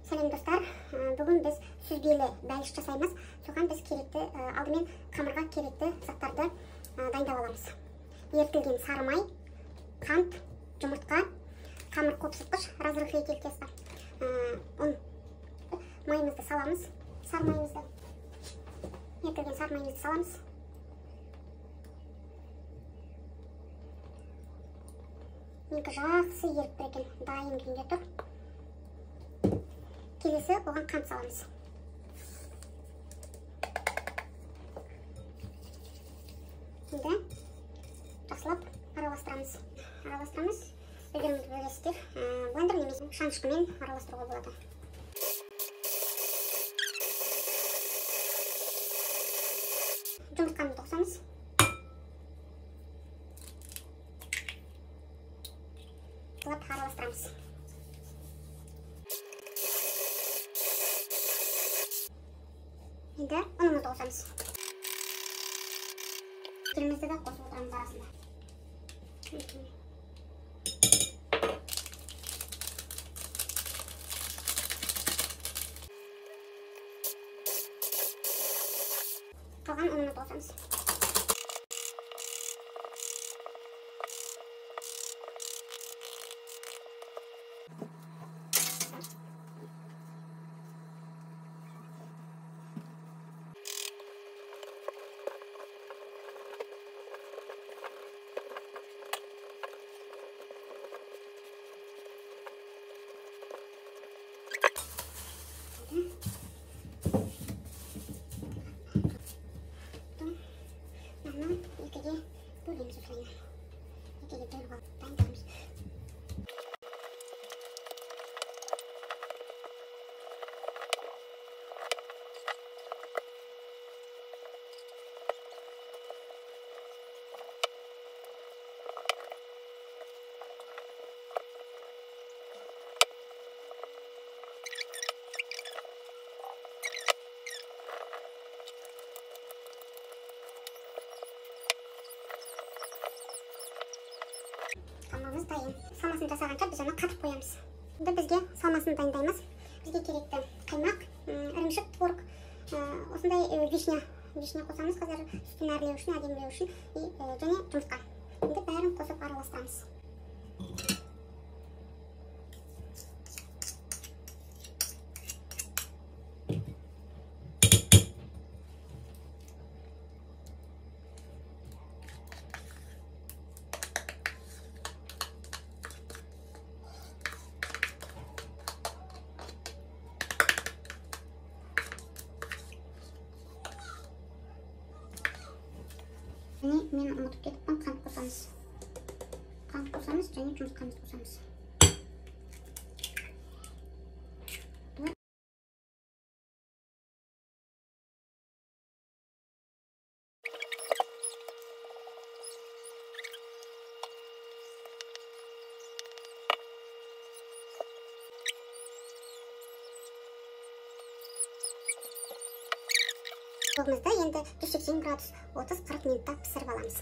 Сәлем достар, бүгін біз сүзбелі бәліш жасаймыз. Соған біз керекті, алдымен қамырға керекті заттарды дайындап аламыз. Ерітілген сары май, қант, жұмыртқа, қамыр қопсытқыш, разрыхлитель тесто. Майымызды саламыз, сары майымызды. Ерітілген сары майымызды саламыз. Менікі жақсы еріп бір екен, дайын күйінде тұр. Келесі оған қант саламыз. Енді жақсылап араластырамыз. Өздеріңіз білесіздер, блендер немесе шанышқымен араластыруға болады. Жұмыртқаны тоқсамыз. Жақсылап араластырамыз. Енді ұнымызды қосамыз. Келімізді де қосып отырамыз арасында. Қалған ұнымызды қосамыз. Екіге бөлеміз осылайынан. Екіге бөліп алып дайындаймыз. Қамырымыз дайын. Салмасын жасағанша біз оны қатып қоямыз. Енді бізге салмасын дайындаймыз. Бізге керекті қаймақ, ірімшік, творог, осындай вишня қосамыз қазір сүтін әрлеу үшін, әдемілеу үшін, және жұмыртқа. Енді бәрін қосып араластырамыз. Мен ұмытып кетіппін, қант қосамыз. Және жұмыртқамызды қосамыз. Тоғымызды енді 180 градус 30-40 минутта пісіріп аламыз.